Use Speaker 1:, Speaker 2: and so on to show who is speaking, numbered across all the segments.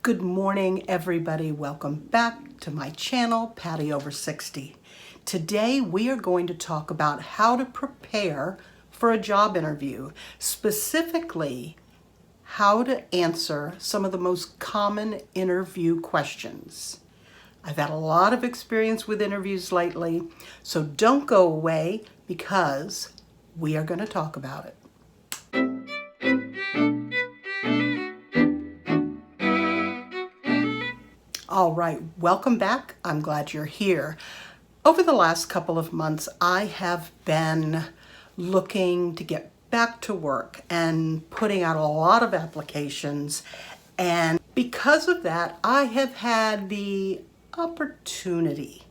Speaker 1: Good morning, everybody. Welcome back to my channel, Patty Over 60. Today, we are going to talk about how to prepare for a job interview, specifically how to answer some of the most common interview questions. I've had a lot of experience with interviews lately, so don't go away because we are going to talk about it. All right, welcome back. I'm glad you're here. Over the last couple of months, I have been looking to get back to work and putting out a lot of applications. And because of that, I have had the opportunity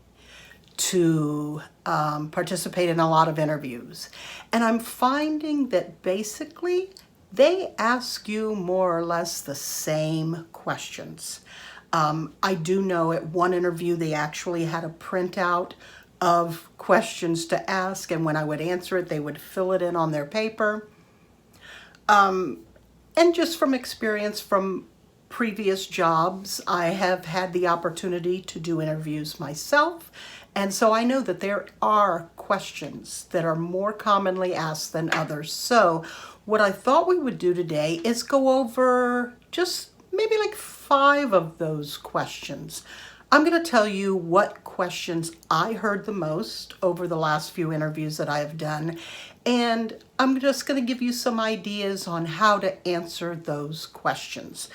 Speaker 1: to participate in a lot of interviews. And I'm finding that basically they ask you more or less the same questions. I do know at one interview they actually had a printout of questions to ask, and when I would answer it, they would fill it in on their paper. And just from experience from previous jobs, I have had the opportunity to do interviews myself, and so I know that there are questions that are more commonly asked than others. So what I thought we would do today is go over just maybe like 5 of those questions. I'm going to tell you what questions I heard the most over the last few interviews that I have done, and I'm just going to give you some ideas on how to answer those questions.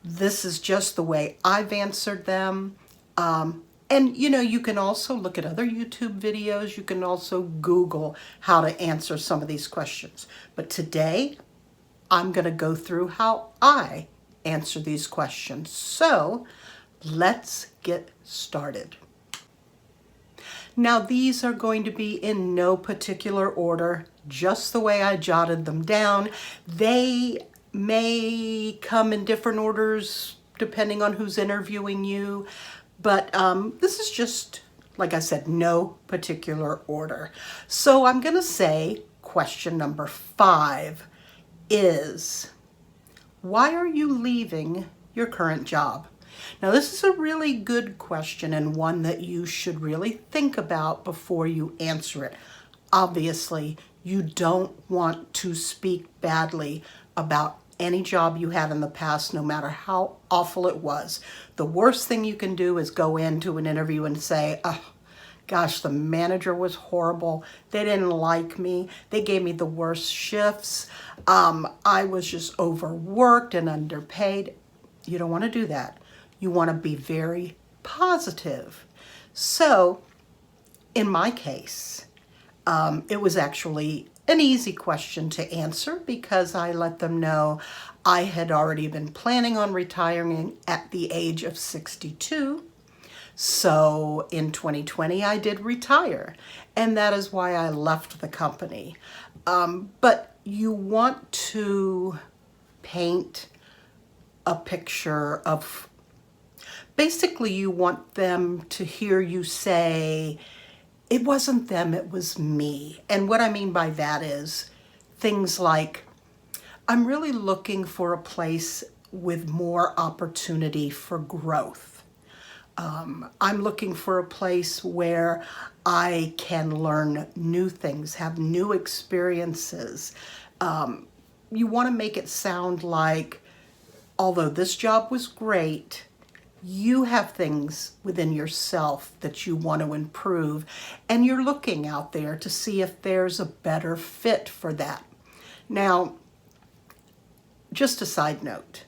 Speaker 1: This is just the way I've answered them. And you can also look at other YouTube videos. You can also Google how to answer some of these questions. But today, I'm going to go through how I answer these questions. So let's get started. Now, these are going to be in no particular order, just the way I jotted them down. They may come in different orders depending on who's interviewing you, but this is just, like I said, no particular order. So I'm going to say question number 5 is, why are you leaving your current job? Now, this is a really good question and one that you should really think about before you answer it. Obviously, you don't want to speak badly about any job you had in the past, no matter how awful it was. The worst thing you can do is go into an interview and say, oh, gosh, the manager was horrible. They didn't like me. They gave me the worst shifts. I was just overworked and underpaid. You don't want to do that. You want to be very positive. So, in my case, it was actually an easy question to answer because I let them know I had already been planning on retiring at the age of 62. So in 2020, I did retire, and that is why I left the company. But you want to paint a picture of, basically you want them to hear you say, it wasn't them, it was me. And what I mean by that is things like, I'm really looking for a place with more opportunity for growth. I'm looking for a place where I can learn new things, have new experiences. You want to make it sound like, although this job was great, you have things within yourself that you want to improve, and you're looking out there to see if there's a better fit for that. Now, just a side note,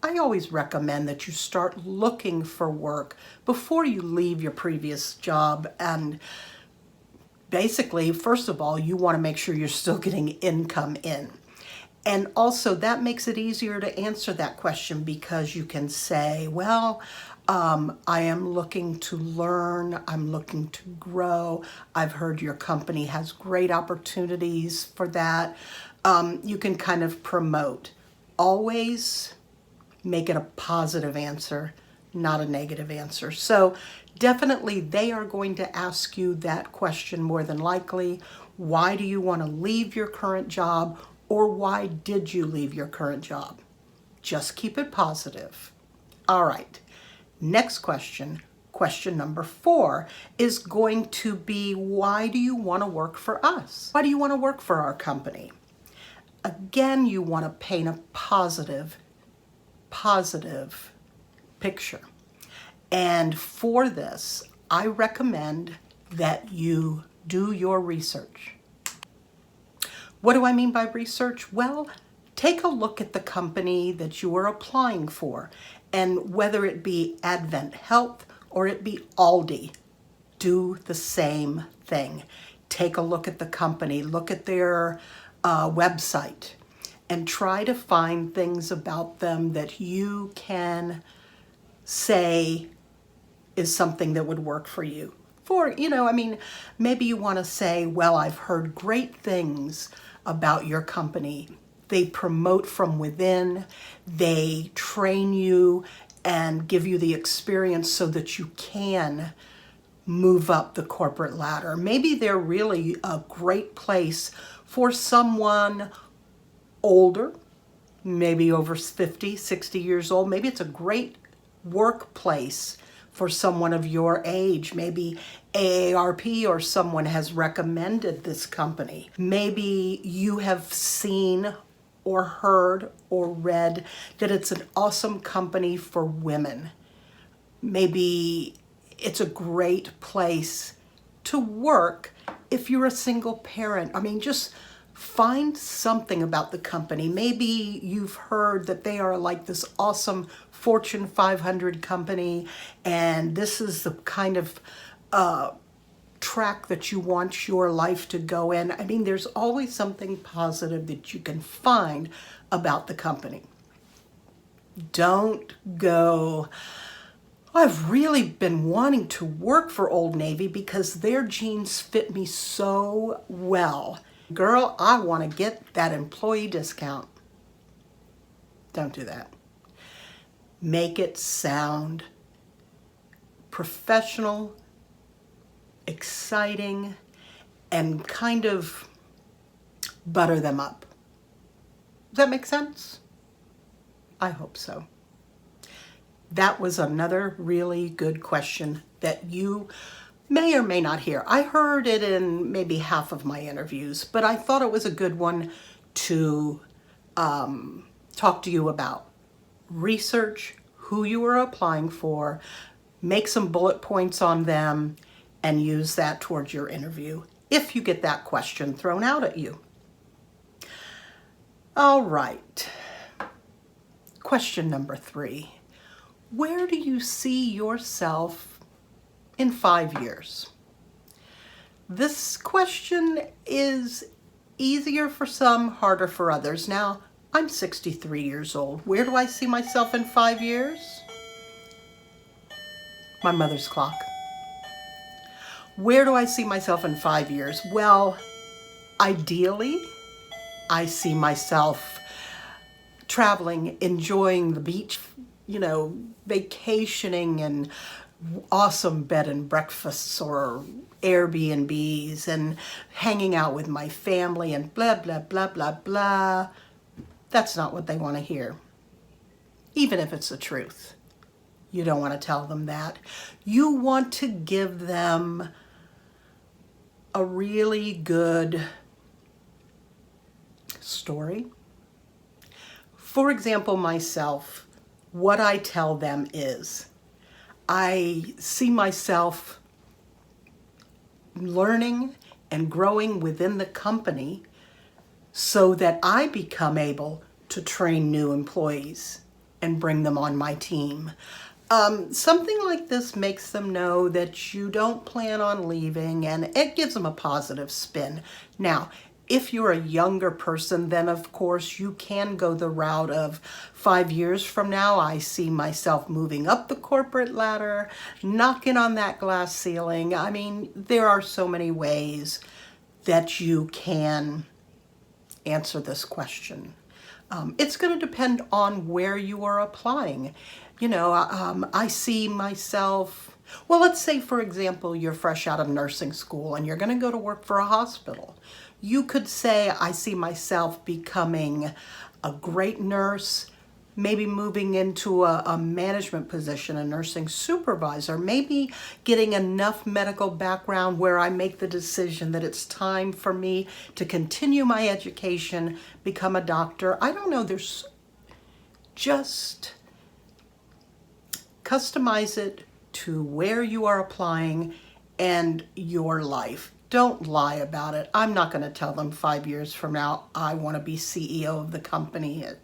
Speaker 1: I always recommend that you start looking for work before you leave your previous job. And basically, first of all, you want to make sure you're still getting income in. And also that makes it easier to answer that question because you can say, well, I am looking to learn, I'm looking to grow. I've heard your company has great opportunities for that. You can kind of promote. Always make it a positive answer, not a negative answer. So definitely they are going to ask you that question more than likely. Why do you want to leave your current job, or why did you leave your current job? Just keep it positive. All right, next question. Question number 4 is going to be, why do you want to work for us? Why do you want to work for our company? Again, you want to paint a positive picture. And for this, I recommend that you do your research. What do I mean by research? Well, take a look at the company that you are applying for, and whether it be Advent Health or it be Aldi, do the same thing. Take a look at the company, look at their website, and try to find things about them that you can say is something that would work for you. Maybe you want to say, well, I've heard great things about your company. They promote from within, they train you and give you the experience so that you can move up the corporate ladder. Maybe they're really a great place for someone older, maybe over 50, 60 years old. Maybe it's a great workplace for someone of your age. Maybe AARP or someone has recommended this company. Maybe you have seen or heard or read that it's an awesome company for women. Maybe it's a great place to work if you're a single parent. Just find something about the company. Maybe you've heard that they are like this awesome Fortune 500 company, and this is the kind of track that you want your life to go in. There's always something positive that you can find about the company. Don't go, I've really been wanting to work for Old Navy because their jeans fit me so well. Girl, I want to get that employee discount. Don't do that. Make it sound professional, exciting, and kind of butter them up. Does that make sense? I hope so. That was another really good question that you may or may not hear. I heard it in maybe half of my interviews, but I thought it was a good one to talk to you about. Research who you are applying for, make some bullet points on them, and use that towards your interview if you get that question thrown out at you. All right. Question number 3. Where do you see yourself in 5 years? This question is easier for some, harder for others. Now, I'm 63 years old. Where do I see myself in 5 years? My mother's clock. Where do I see myself in 5 years? Well, ideally, I see myself traveling, enjoying the beach, vacationing and awesome bed and breakfasts or Airbnbs and hanging out with my family and blah, blah, blah, blah, blah. That's not what they want to hear. Even if it's the truth. You don't want to tell them that. You want to give them a really good story. For example, myself, what I tell them is, I see myself learning and growing within the company so that I become able to train new employees and bring them on my team. Something like this makes them know that you don't plan on leaving, and it gives them a positive spin. Now, if you're a younger person, then of course you can go the route of 5 years from now, I see myself moving up the corporate ladder, knocking on that glass ceiling. There are so many ways that you can answer this question. It's going to depend on where you are applying. I see myself, well, let's say, for example, you're fresh out of nursing school and you're going to go to work for a hospital. You could say, I see myself becoming a great nurse, maybe moving into a management position, a nursing supervisor, maybe getting enough medical background where I make the decision that it's time for me to continue my education, become a doctor. I don't know, there's just customize it to where you are applying and your life. Don't lie about it. I'm not going to tell them 5 years from now, I want to be CEO of the company. It's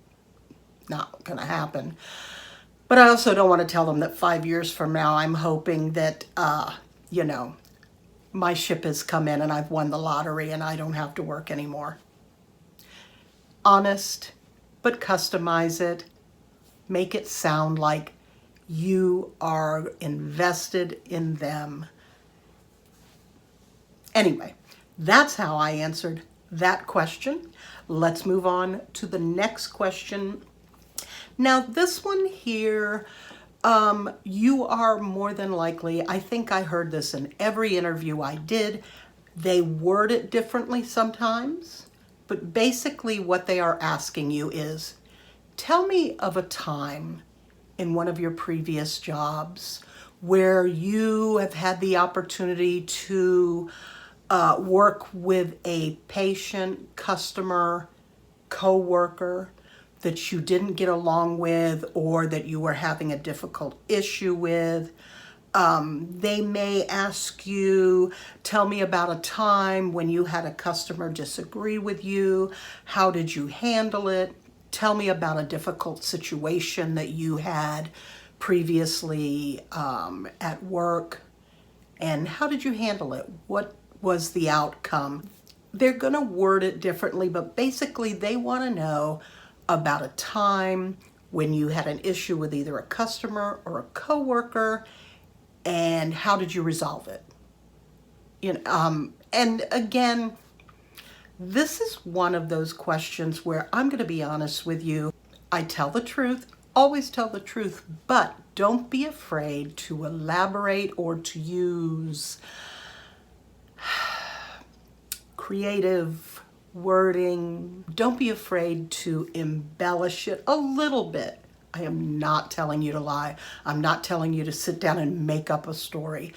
Speaker 1: not going to happen. But I also don't want to tell them that 5 years from now, I'm hoping that, my ship has come in and I've won the lottery and I don't have to work anymore. Honest, but customize it. Make it sound like you are invested in them. Anyway, that's how I answered that question. Let's move on to the next question. Now, this one here, you are more than likely, I think I heard this in every interview I did. They word it differently sometimes, but basically what they are asking you is, tell me of a time in one of your previous jobs where you have had the opportunity to work with a patient, customer, coworker that you didn't get along with or that you were having a difficult issue with. They may ask you, tell me about a time when you had a customer disagree with you. How did you handle it? Tell me about a difficult situation that you had previously at work, and how did you handle it? What was the outcome? They're going to word it differently, but basically they want to know about a time when you had an issue with either a customer or a coworker, and how did you resolve it? And again, this is one of those questions where I'm going to be honest with you. I tell the truth, always tell the truth, but don't be afraid to elaborate or to use creative wording. Don't be afraid to embellish it a little bit. I am not telling you to lie. I'm not telling you to sit down and make up a story.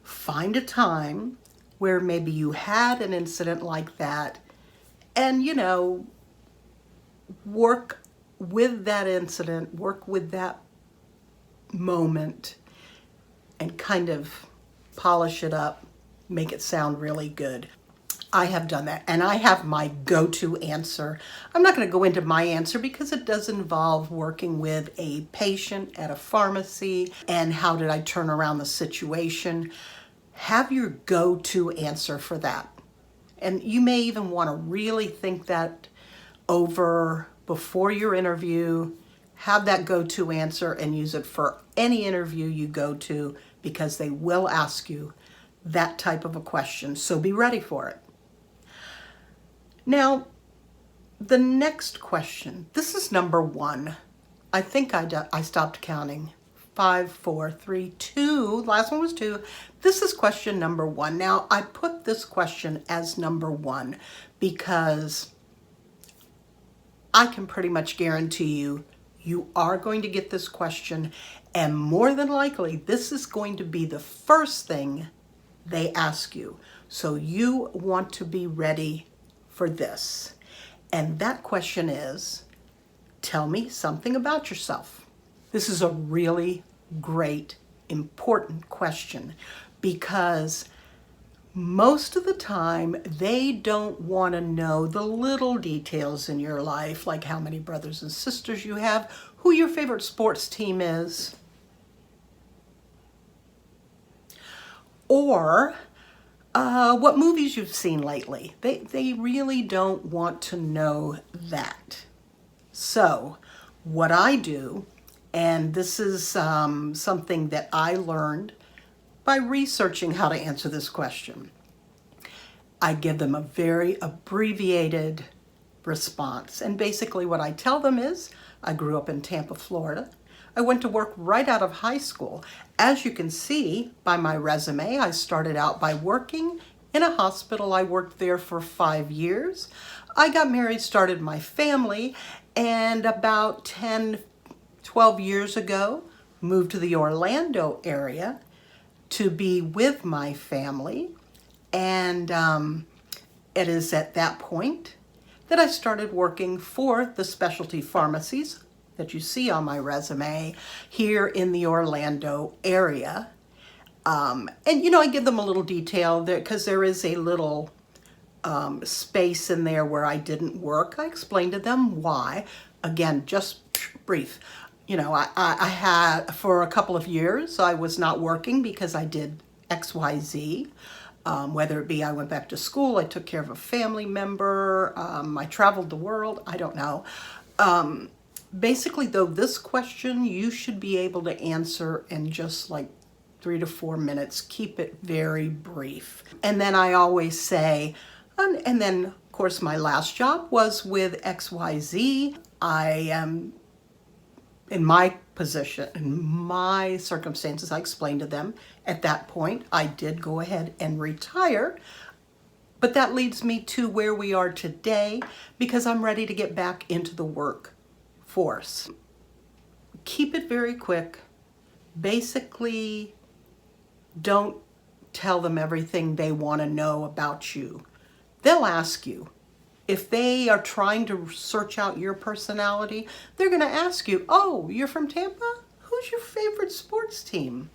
Speaker 1: Find a time where maybe you had an incident like that and, work with that incident, work with that moment and kind of polish it up, make it sound really good. I have done that, and I have my go-to answer. I'm not going to go into my answer because it does involve working with a patient at a pharmacy and how did I turn around the situation. Have your go-to answer for that. And you may even want to really think that over before your interview. Have that go-to answer and use it for any interview you go to because they will ask you that type of a question. So be ready for it. Now, the next question, this is number 1. I think I stopped counting. 5, 4, 3, 2. Last one was 2. This is question number 1. Now, I put this question as number 1 because I can pretty much guarantee you are going to get this question, and more than likely, this is going to be the first thing they ask you. So you want to be ready for this. And that question is, tell me something about yourself. This is a really great, important question because most of the time they don't want to know the little details in your life, like how many brothers and sisters you have, who your favorite sports team is, or what movies you've seen lately. They really don't want to know that. So what I do, and this is something that I learned by researching how to answer this question, I give them a very abbreviated response. And basically what I tell them is, I grew up in Tampa, Florida. I went to work right out of high school. As you can see by my resume, I started out by working in a hospital. I worked there for 5 years. I got married, started my family, and about 10, 12 years ago, moved to the Orlando area to be with my family. And it is at that point that I started working for the specialty pharmacies that you see on my resume here in the Orlando area. And I give them a little detail there because there is a little space in there where I didn't work. I explained to them why. Again, just brief. I had, for a couple of years, I was not working because I did XYZ. Whether it be I went back to school, I took care of a family member, I traveled the world, I don't know. Basically, though, this question you should be able to answer in just like 3 to 4 minutes. Keep it very brief. And then I always say, and then, of course, my last job was with XYZ. I am in my position, in my circumstances, I explained to them at that point, I did go ahead and retire. But that leads me to where we are today because I'm ready to get back into the workforce. Keep it very quick. Basically, don't tell them everything they want to know about you. They'll ask you. If they are trying to search out your personality, they're going to ask you, oh, you're from Tampa? Who's your favorite sports team?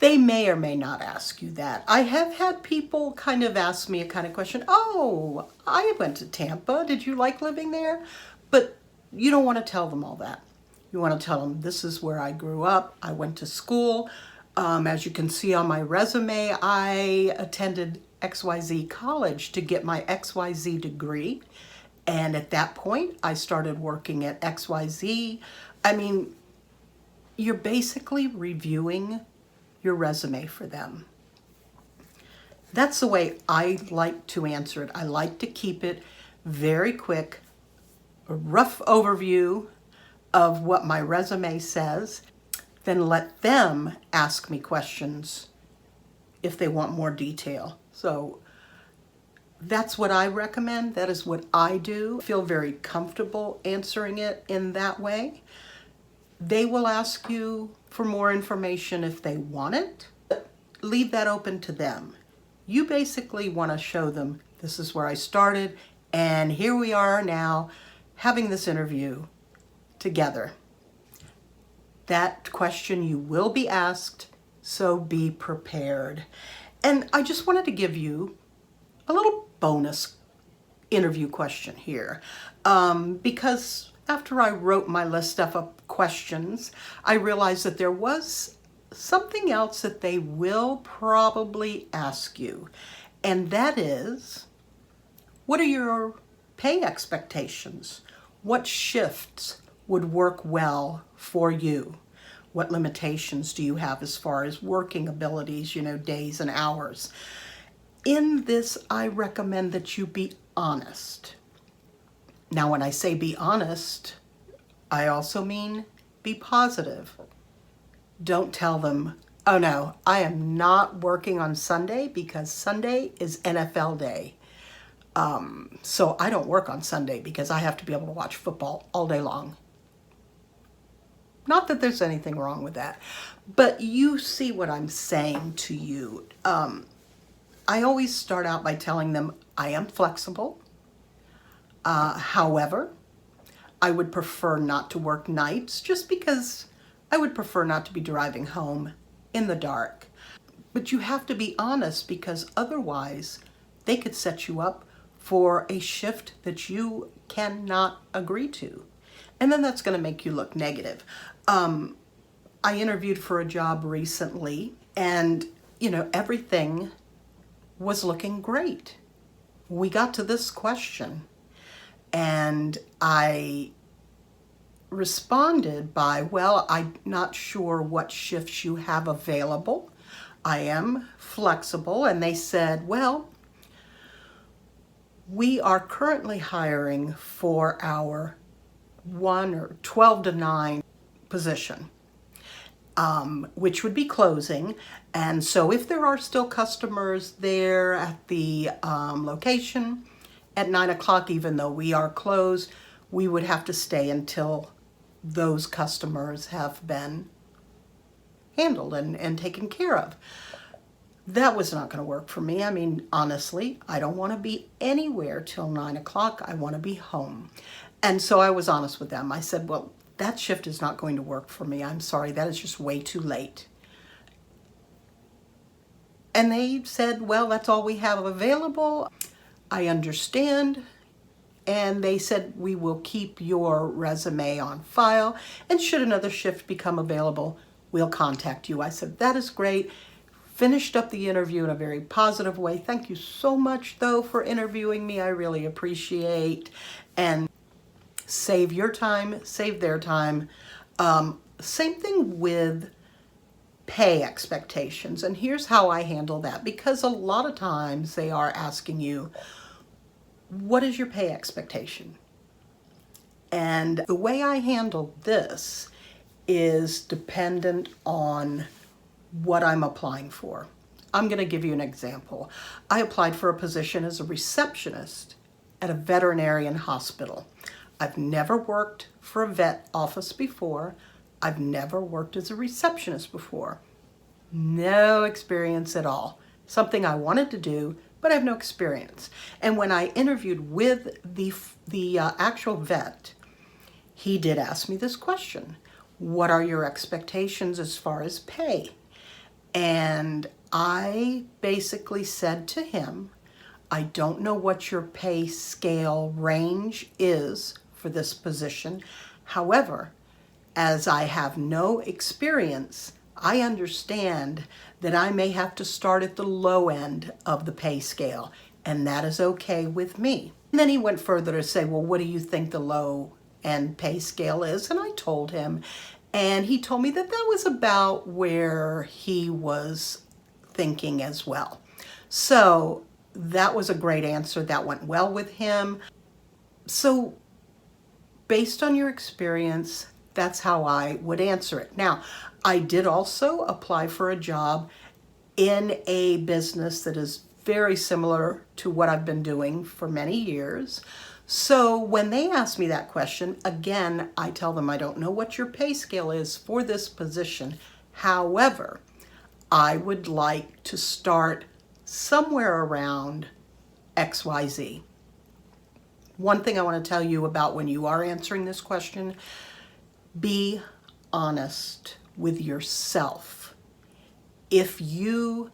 Speaker 1: They may or may not ask you that. I have had people kind of ask me a kind of question, oh, I went to Tampa. Did you like living there? But you don't want to tell them all that. You want to tell them, this is where I grew up. I went to school. As you can see on my resume, I attended XYZ college to get my XYZ degree. And at that point, I started working at XYZ. I mean, you're basically reviewing your resume for them. That's the way I like to answer it. I like to keep it very quick, a rough overview of what my resume says, then let them ask me questions if they want more detail. So that's what I recommend. That is what I do. I feel very comfortable answering it in that way. They will ask you for more information if they want it. Leave that open to them. You basically want to show them, this is where I started, and here we are now having this interview together. That question you will be asked, so be prepared. And I just wanted to give you a little bonus interview question here, because after I wrote my list of questions, I realized that there was something else that they will probably ask you, and that is, what are your pay expectations? What shifts would work well for you? What limitations do you have as far as working abilities, days and hours? In this, I recommend that you be honest. Now, when I say be honest, I also mean be positive. Don't tell them, oh no, I am not working on Sunday because Sunday is NFL day. So I don't work on Sunday because I have to be able to watch football all day long. Not that there's anything wrong with that, but you see what I'm saying to you. I always start out by telling them I am flexible. However, I would prefer not to work nights just because I would prefer not to be driving home in the dark. But you have to be honest because otherwise they could set you up for a shift that you cannot agree to. And then that's going to make you look negative. I interviewed for a job recently and, everything was looking great. We got to this question and I responded by, well, I'm not sure what shifts you have available. I am flexible. And they said, well, we are currently hiring for our 1 or 12 to 9 position, which would be closing. And so if there are still customers there at the location at 9 o'clock, even though we are closed, we would have to stay until those customers have been handled and taken care of. That was not going to work for me. I mean, honestly, I don't want to be anywhere till 9 o'clock. I want to be home. And so I was honest with them. I said, well, that shift is not going to work for me. I'm sorry, that is just way too late. And they said, well, that's all we have available. I understand. And they said, we will keep your resume on file. And should another shift become available, we'll contact you. I said, that is great. Finished up the interview in a very positive way. Thank you so much, though, for interviewing me. I really appreciate. And save your time, save their time. Same thing with pay expectations. And here's how I handle that. Because a lot of times they are asking you, what is your pay expectation? And the way I handle this is dependent on what I'm applying for. I'm going to give you an example. I applied for a position as a receptionist at a veterinarian hospital. I've never worked for a vet office before. I've never worked as a receptionist before. No experience at all. Something I wanted to do, but I have no experience. And when I interviewed with the actual vet, he did ask me this question: what are your expectations as far as pay? And I basically said to him, I don't know what your pay scale range is for this position. However, as I have no experience, I understand that I may have to start at the low end of the pay scale, and that is okay with me. And then he went further to say, well, what do you think the low end pay scale is? And I told him, and he told me that that was about where he was thinking as well. So that was a great answer. That went well with him. So based on your experience, that's how I would answer it. Now, I did also apply for a job in a business that is very similar to what I've been doing for many years. So when they ask me that question, again, I tell them I don't know what your pay scale is for this position. However, I would like to start somewhere around XYZ. One thing I want to tell you about when you are answering this question, be honest with yourself. If you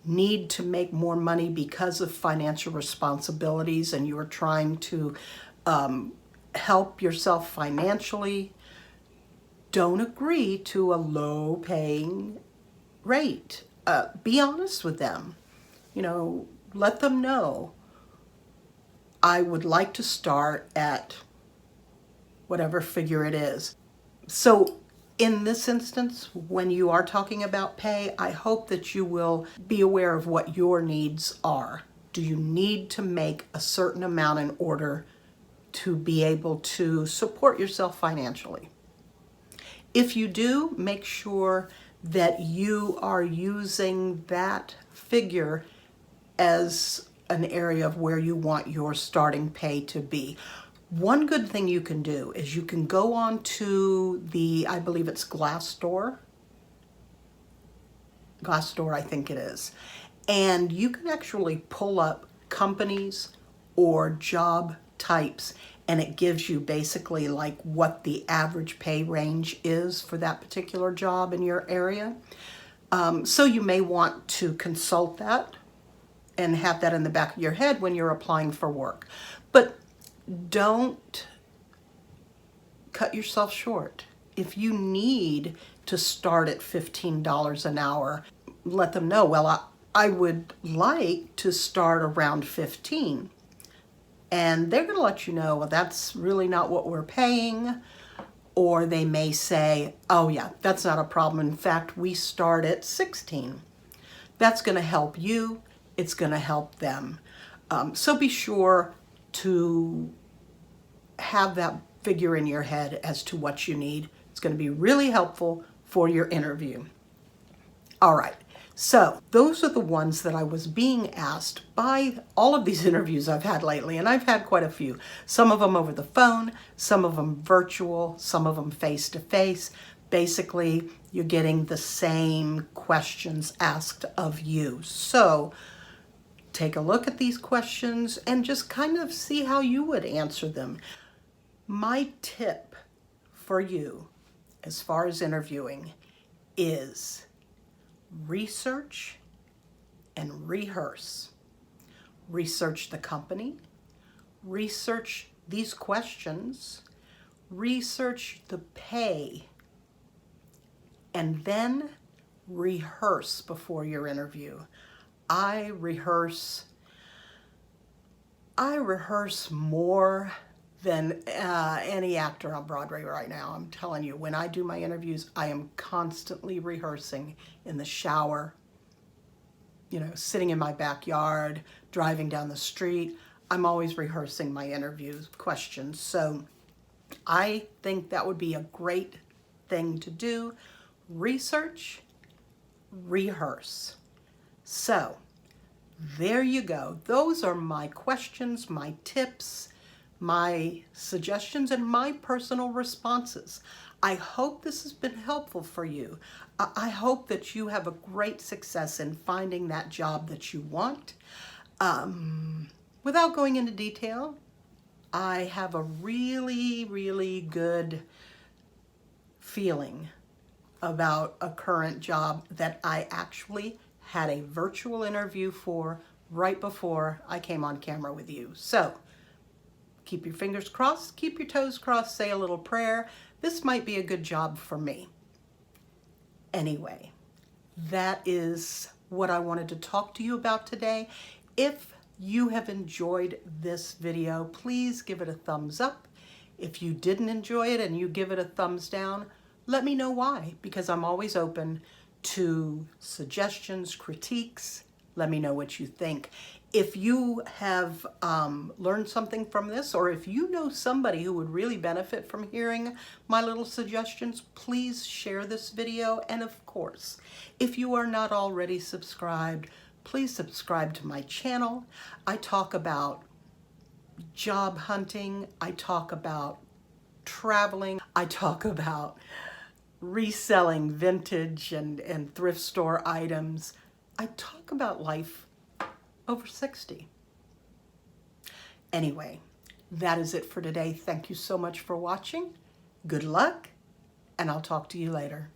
Speaker 1: need to make more money because of financial responsibilities and you're trying to help yourself financially, don't agree to a low-paying rate. Be honest with them. You know, let them know, I would like to start at whatever figure it is. So in this instance, when you are talking about pay, I hope that you will be aware of what your needs are. Do you need to make a certain amount in order to be able to support yourself financially? If you do, make sure that you are using that figure as an area of where you want your starting pay to be. One good thing you can do is you can go on to I believe it's Glassdoor, I think it is, and you can actually pull up companies or job types, and it gives you basically like what the average pay range is for that particular job in your area. So you may want to consult that and have that in the back of your head when you're applying for work. But don't cut yourself short. If you need to start at $15 an hour, let them know, well, I would like to start around 15. And they're going to let you know, well, that's really not what we're paying. Or they may say, oh yeah, that's not a problem. In fact, we start at 16. That's going to help you. It's going to help them. So be sure to have that figure in your head as to what you need. It's going to be really helpful for your interview. All right. So those are the ones that I was being asked by all of these interviews I've had lately, and I've had quite a few. Some of them over the phone, some of them virtual, some of them face-to-face. Basically, you're getting the same questions asked of you. So take a look at these questions and just kind of see how you would answer them. My tip for you as far as interviewing is research and rehearse. Research the company, research these questions, research the pay, and then rehearse before your interview. I rehearse more than any actor on Broadway right now. I'm telling you, when I do my interviews, I am constantly rehearsing in the shower, sitting in my backyard, driving down the street. I'm always rehearsing my interview questions. So I think that would be a great thing to do. Research, rehearse. So there you go. Those are my questions, my tips, my suggestions, and my personal responses. I hope this has been helpful for you. I hope that you have a great success in finding that job that you want. Without going into detail, I have a really, really good feeling about a current job that I actually had a virtual interview for right before I came on camera with you. So keep your fingers crossed, keep your toes crossed, say a little prayer. This might be a good job for me. Anyway, that is what I wanted to talk to you about today. If you have enjoyed this video, please give it a thumbs up. If you didn't enjoy it and you give it a thumbs down, let me know why, because I'm always open to suggestions, critiques. Let me know what you think. If you have learned something from this, or if you know somebody who would really benefit from hearing my little suggestions, please share this video. And of course, if you are not already subscribed, please subscribe to my channel. I talk about job hunting. I talk about traveling. I talk about reselling vintage and thrift store items. I talk about life over 60. Anyway, that is it for today. Thank you so much for watching. Good luck, and I'll talk to you later.